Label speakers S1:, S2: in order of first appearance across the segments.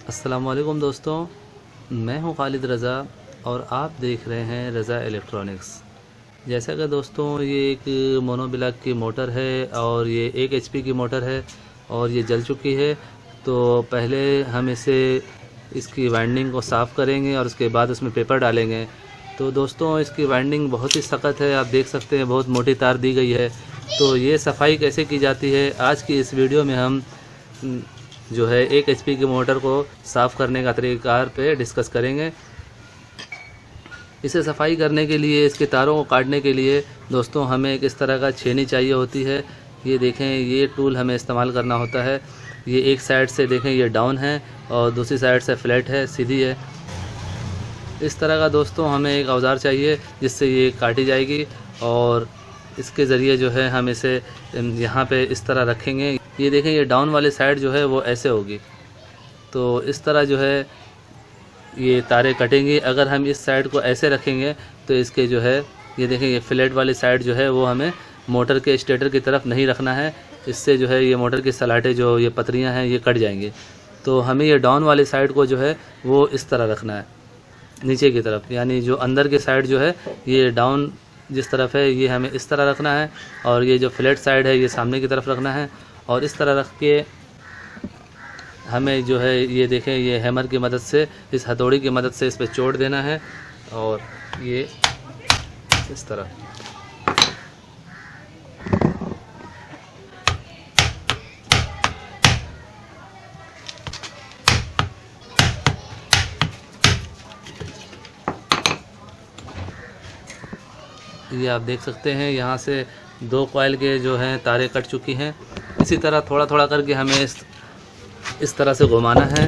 S1: अस्सलाम वालेकुम दोस्तों, मैं हूं खालिद रज़ा और आप देख रहे हैं रज़ा इलेक्ट्रॉनिक्स। जैसा कि दोस्तों ये एक मोनोब्लॉक की मोटर है और ये 1 एचपी की मोटर है और ये जल चुकी है। तो पहले हम इसकी वाइंडिंग को साफ़ करेंगे और उसके बाद उसमें पेपर डालेंगे। तो दोस्तों इसकी वाइंडिंग बहुत ही सख्त है, आप देख सकते हैं बहुत मोटी तार दी गई है। तो ये सफाई कैसे की जाती है, आज की इस वीडियो में हम जो है 1 एचपी की मोटर को साफ़ करने का तरीक़ाकार पे डिस्कस करेंगे। इसे सफाई करने के लिए, इसके तारों को काटने के लिए दोस्तों हमें एक इस तरह का छेनी चाहिए होती है। ये देखें, ये टूल हमें इस्तेमाल करना होता है। ये एक साइड से देखें ये डाउन है और दूसरी साइड से फ्लैट है, सीधी है। इस तरह का दोस्तों हमें एक औज़ार चाहिए जिससे ये काटी जाएगी और इसके ज़रिए जो है हम इसे यहाँ पे इस तरह रखेंगे। ये देखें, ये डाउन वाली साइड जो है वो ऐसे होगी, तो इस तरह जो है ये तारे कटेंगी। अगर हम इस साइड को ऐसे रखेंगे तो इसके जो है ये देखें, ये फ्लैट वाली साइड जो है वो हमें मोटर के स्टेटर की तरफ नहीं रखना है। इससे जो है ये मोटर की सलाटें, जो ये पतरियाँ हैं, ये कट जाएंगी। तो हमें ये डाउन वाली साइड को जो है वो इस तरह रखना है, नीचे की तरफ, यानी जो अंदर की साइड जो है ये डाउन जिस तरफ है ये हमें इस तरह रखना है और ये जो फ्लैट साइड है ये सामने की तरफ रखना है। और इस तरह रख के हमें जो है ये देखें, ये हैमर की मदद से, इस हथौड़ी की मदद से इस पर चोट देना है और ये इस तरह। ये आप देख सकते हैं यहाँ से 2 कॉइल के जो हैं तारें कट चुकी हैं। इसी तरह थोड़ा थोड़ा करके हमें इस तरह से घुमाना है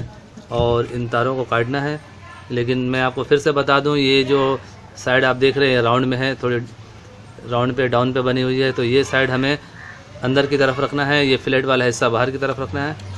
S1: और इन तारों को काटना है। लेकिन मैं आपको फिर से बता दूं, ये जो साइड आप देख रहे हैं राउंड में है, थोड़ी राउंड पे डाउन पे बनी हुई है, तो ये साइड हमें अंदर की तरफ रखना है, ये फ्लैट वाला हिस्सा बाहर की तरफ रखना है।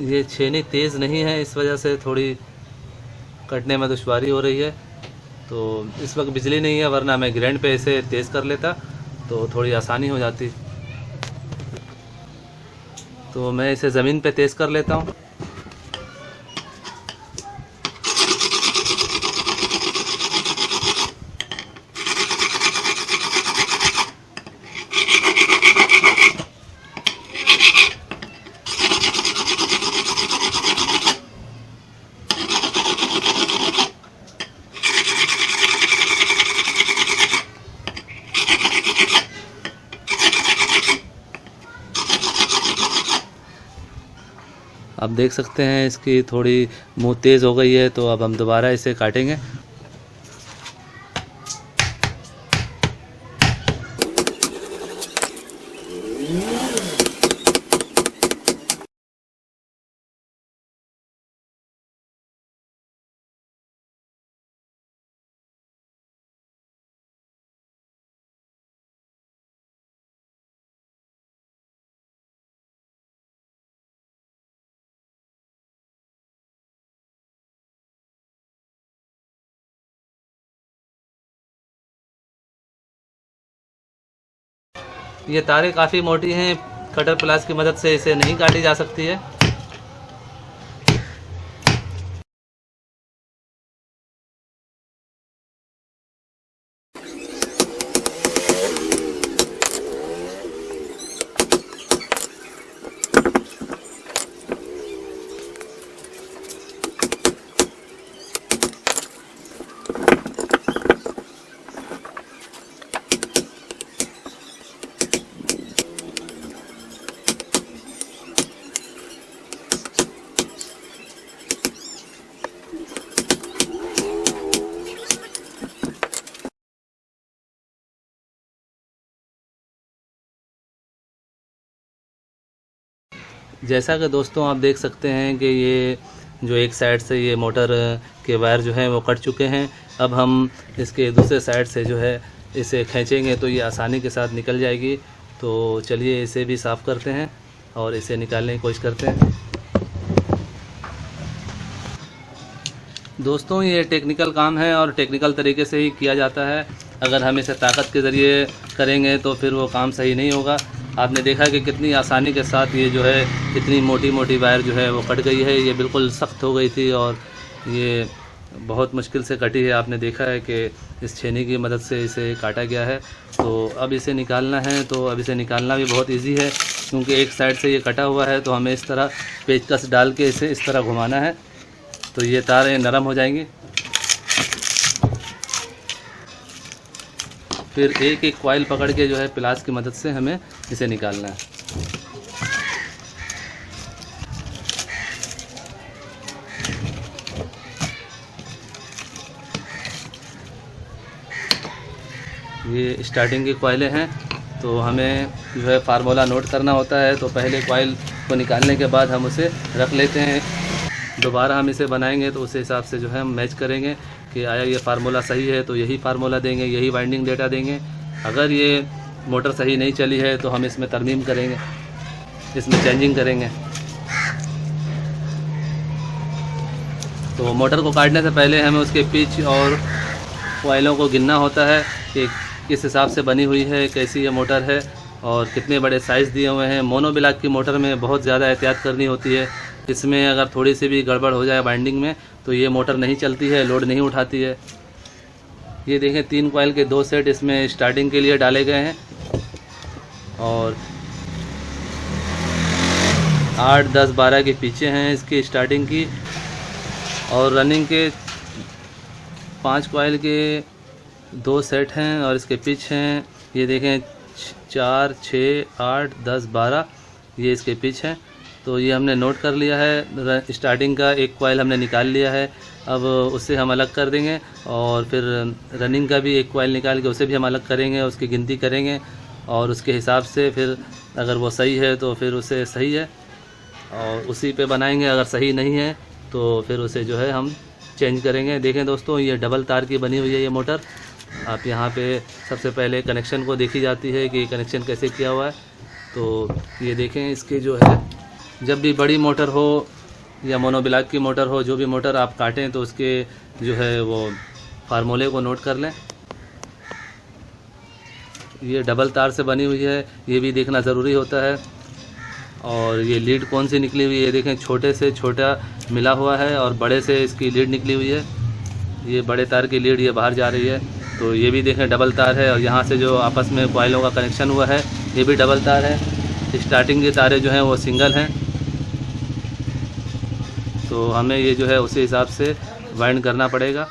S1: ये छेनी तेज़ नहीं है, इस वजह से थोड़ी कटने में दुश्वारी हो रही है। तो इस वक्त बिजली नहीं है, वरना मैं ग्राइंड पे इसे तेज़ कर लेता तो थोड़ी आसानी हो जाती। तो मैं इसे ज़मीन पे तेज़ कर लेता हूँ। आप देख सकते हैं इसकी थोड़ी मुँह तेज़ हो गई है, तो अब हम दोबारा इसे काटेंगे। ये तारें काफ़ी मोटी हैं, कटर प्लास की मदद से इसे नहीं काटी जा सकती है। जैसा कि दोस्तों आप देख सकते हैं कि ये जो एक साइड से ये मोटर के वायर जो हैं वो कट चुके हैं। अब हम इसके दूसरे साइड से जो है इसे खींचेंगे तो ये आसानी के साथ निकल जाएगी। तो चलिए इसे भी साफ़ करते हैं और इसे निकालने की कोशिश करते हैं। दोस्तों ये टेक्निकल काम है और टेक्निकल तरीके से ही किया जाता है। अगर हम इसे ताकत के ज़रिए करेंगे तो फिर वो काम सही नहीं होगा। आपने देखा कि कितनी आसानी के साथ ये जो है इतनी मोटी मोटी वायर जो है वो कट गई है। ये बिल्कुल सख्त हो गई थी और ये बहुत मुश्किल से कटी है। आपने देखा है कि इस छेनी की मदद से इसे काटा गया है। तो अब इसे निकालना है, तो अब इसे निकालना भी बहुत इजी है, क्योंकि एक साइड से ये कटा हुआ है। तो हमें इस तरह पेचकस डाल के इसे इस तरह घुमाना है तो ये तारें नरम हो जाएंगी। फिर एक एक कॉइल पकड़ के जो है प्लास की मदद से हमें इसे निकालना है। ये स्टार्टिंग की कॉइलें हैं, तो हमें जो है फार्मूला नोट करना होता है। तो पहले कॉइल को निकालने के बाद हम उसे रख लेते हैं। दोबारा हम इसे बनाएंगे तो उस हिसाब से जो है हम मैच करेंगे कि आया ये फार्मूला सही है तो यही फार्मूला देंगे, यही वाइंडिंग डेटा देंगे। अगर ये मोटर सही नहीं चली है तो हम इसमें तरमीम करेंगे, इसमें चेंजिंग करेंगे। तो मोटर को काटने से पहले हमें उसके पिच और कॉइलों को गिनना होता है कि किस हिसाब से बनी हुई है, कैसी ये मोटर है और कितने बड़े साइज़ दिए हुए हैं। मोनो ब्लॉक की मोटर में बहुत ज़्यादा एहतियात करनी होती है। इसमें अगर थोड़ी सी भी गड़बड़ हो जाए वाइंडिंग में तो ये मोटर नहीं चलती है, लोड नहीं उठाती है। ये देखें 3 कॉइल के 2 सेट इसमें स्टार्टिंग के लिए डाले गए हैं और 8, 10, 12 के पीछे हैं इसकी स्टार्टिंग की, और रनिंग के 5 कॉइल के 2 सेट हैं और इसके पिच हैं। ये देखें 4, 6, 8, 10, 12 ये इसके पिच हैं। तो ये हमने नोट कर लिया है। स्टार्टिंग का एक कॉइल हमने निकाल लिया है, अब उससे हम अलग कर देंगे और फिर रनिंग का भी एक कॉइल निकाल के उसे भी हम अलग करेंगे, उसकी गिनती करेंगे और उसके हिसाब से फिर अगर वो सही है तो फिर उसे सही है और उसी पे बनाएंगे। अगर सही नहीं है तो फिर उसे जो है हम चेंज करेंगे। देखें दोस्तों ये डबल तार की बनी हुई है ये मोटर। आप यहाँ पे सबसे पहले कनेक्शन को देखी जाती है कि कनेक्शन कैसे किया हुआ है। तो ये देखें इसके जो है जब भी बड़ी मोटर हो या मोनोब्लॉक की मोटर हो, जो भी मोटर आप काटें तो उसके जो है वो फार्मूले को नोट कर लें। ये डबल तार से बनी हुई है, ये भी देखना ज़रूरी होता है। और ये लीड कौन सी निकली हुई है, ये देखें छोटे से छोटा मिला हुआ है और बड़े से इसकी लीड निकली हुई है। ये बड़े तार की लीड ये बाहर जा रही है, तो ये भी देखें डबल तार है। और यहाँ से जो आपस में कॉइलों का कनेक्शन हुआ है ये भी डबल तार है। स्टार्टिंग की तारें जो हैं वो सिंगल हैं। तो हमें ये जो है उसी हिसाब से वाइंड करना पड़ेगा।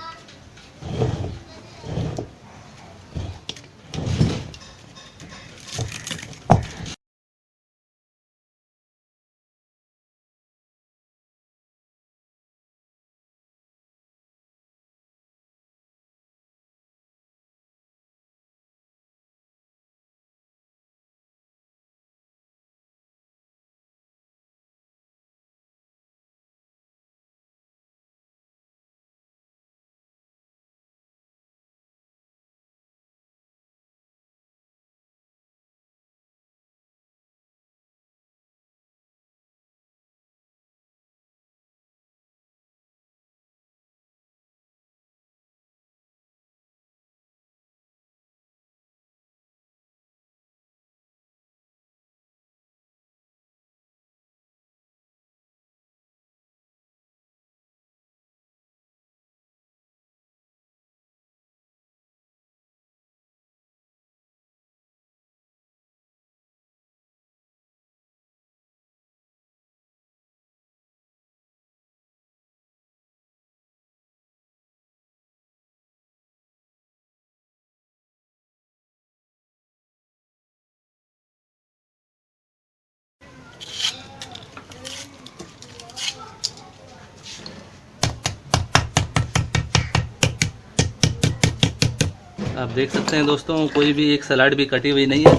S1: आप देख सकते हैं दोस्तों कोई भी एक सलाड भी कटी हुई नहीं है।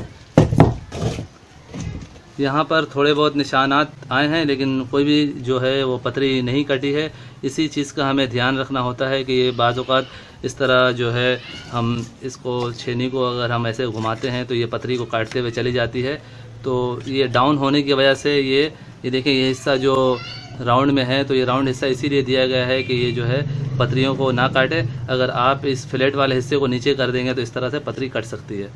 S1: यहाँ पर थोड़े बहुत निशानात आए हैं, लेकिन कोई भी जो है वो पतरी नहीं कटी है। इसी चीज़ का हमें ध्यान रखना होता है कि ये बाज़ औक़ात इस तरह जो है हम इसको छेनी को अगर हम ऐसे घुमाते हैं तो ये पतरी को काटते हुए चली जाती है। तो ये डाउन होने की वजह से ये देखिए ये हिस्सा जो राउंड में है, तो ये राउंड हिस्सा इसीलिए दिया गया है कि ये जो है पतरियों को ना काटे। अगर आप इस फ्लैट वाले हिस्से को नीचे कर देंगे तो इस तरह से पतरी कट सकती है।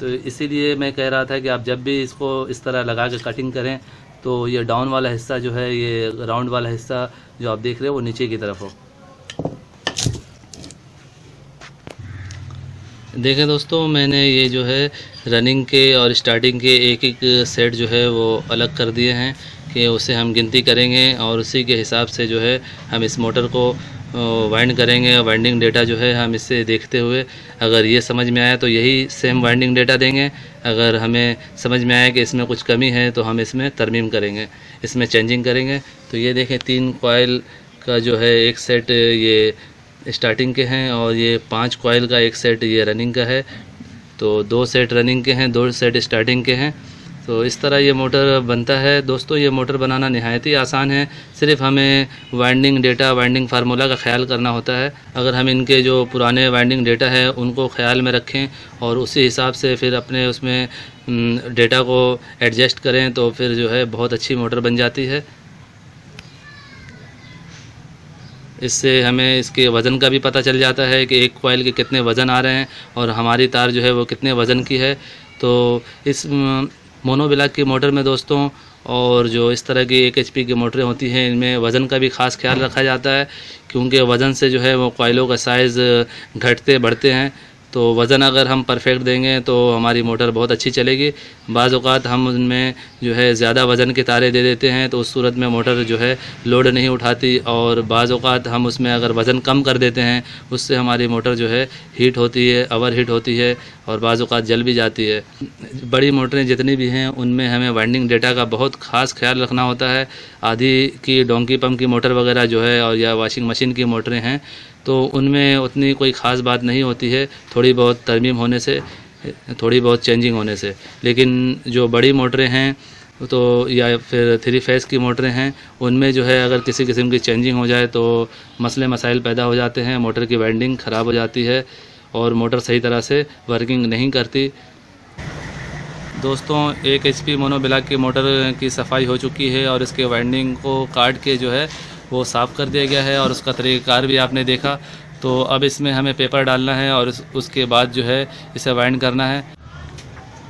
S1: तो इसीलिए मैं कह रहा था कि आप जब भी इसको इस तरह लगा के कटिंग करें तो ये डाउन वाला हिस्सा जो है, ये राउंड वाला हिस्सा जो आप देख रहे हो वो नीचे की तरफ हो। देखें दोस्तों, मैंने ये जो है रनिंग के और स्टार्टिंग के एक एक सेट जो है वो अलग कर दिए हैं कि उसे हम गिनती करेंगे और उसी के हिसाब से जो है हम इस मोटर को वाइंड करेंगे। और वाइंडिंग डेटा जो है हम इससे देखते हुए अगर ये समझ में आया तो यही सेम वाइंडिंग डेटा देंगे। अगर हमें समझ में आया कि इसमें कुछ कमी है तो हम इसमें तरमीम करेंगे, इसमें चेंजिंग करेंगे। तो ये देखें 3 कॉइल का जो है एक सेट ये स्टार्टिंग के हैं और ये 5 कॉइल का एक सेट ये रनिंग का है। तो 2 सेट रनिंग के हैं, 2 सेट स्टार्टिंग के हैं। तो इस तरह ये मोटर बनता है। दोस्तों ये मोटर बनाना नहायत ही आसान है, सिर्फ हमें वाइंडिंग डेटा, वाइंडिंग फार्मूला का ख्याल करना होता है। अगर हम इनके जो पुराने वाइंडिंग डेटा है उनको ख्याल में रखें और उसी हिसाब से फिर अपने उसमें डेटा को एडजस्ट करें तो फिर जो है बहुत अच्छी मोटर बन जाती है। इससे हमें इसके वज़न का भी पता चल जाता है कि एक कॉइल के कितने वज़न आ रहे हैं और हमारी तार जो है वो कितने वज़न की है। तो इस मोनोब्लॉक की मोटर में दोस्तों, और जो इस तरह की 1 HP की मोटरें होती हैं, इनमें वज़न का भी ख़ास ख्याल रखा जाता है, क्योंकि वज़न से जो है वो कॉइलों का साइज़ घटते बढ़ते हैं। तो वज़न अगर हम परफेक्ट देंगे तो हमारी मोटर बहुत अच्छी चलेगी। बाज़ औक़ात हम उनमें जो है ज़्यादा वज़न के तारे दे देते हैं तो उस सूरत में मोटर जो है लोड नहीं उठाती, और बाज़ औक़ात हम उसमें अगर वज़न कम कर देते हैं उससे हमारी मोटर जो है हीट होती है, ओवर हीट होती है और बाज़ औक़ात जल भी जाती है। बड़ी मोटरें जितनी भी हैं उनमें हमें वाइंडिंग डेटा का बहुत ख़ास ख्याल रखना होता है। आधी की डोंकी पंप की मोटर वगैरह जो है और या वॉशिंग मशीन की मोटरें हैं तो उनमें उतनी कोई ख़ास बात नहीं होती है, थोड़ी बहुत तरमीम होने से, थोड़ी बहुत चेंजिंग होने से। लेकिन जो बड़ी मोटरें हैं तो या फिर 3 फेस की मोटरें हैं उनमें जो है अगर किसी किस्म की चेंजिंग हो जाए तो मसले मसाइल पैदा हो जाते हैं, मोटर की वाइंडिंग ख़राब हो जाती है और मोटर सही तरह से वर्किंग नहीं करती। दोस्तों 1 HP मोनोब्लॉक की मोटर की सफाई हो चुकी है और इसके वाइंडिंग को काट के जो है वो साफ़ कर दिया गया है और उसका तरीक़ाकार भी आपने देखा। तो अब इसमें हमें पेपर डालना है और उसके बाद जो है इसे वाइंड करना है।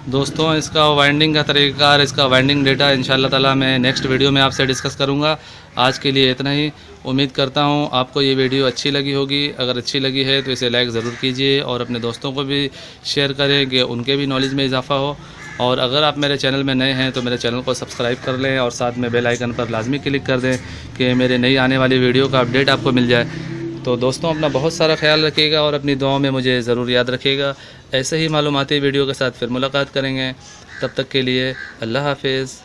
S1: दोस्तों इसका वाइंडिंग का तरीक़ाकार, इसका वाइंडिंग डेटा इंशाअल्लाह ताला मैं नेक्स्ट वीडियो में आपसे डिस्कस करूंगा। आज के लिए इतना ही। उम्मीद करता हूं आपको ये वीडियो अच्छी लगी होगी। अगर अच्छी लगी है तो इसे लाइक ज़रूर कीजिए और अपने दोस्तों को भी शेयर करें कि उनके भी नॉलेज में इजाफ़ा हो। और अगर आप मेरे चैनल में नए हैं तो मेरे चैनल को सब्सक्राइब कर लें और साथ में बेल आइकन पर लाजमी क्लिक कर दें कि मेरे नई आने वाली वीडियो का अपडेट आपको मिल जाए। तो दोस्तों अपना बहुत सारा ख्याल रखिएगा और अपनी दुआओं में मुझे ज़रूर याद रखिएगा। ऐसे ही मालूमाती वीडियो के साथ फिर मुलाकात करेंगे। तब तक के लिए अल्लाह हाफिज़।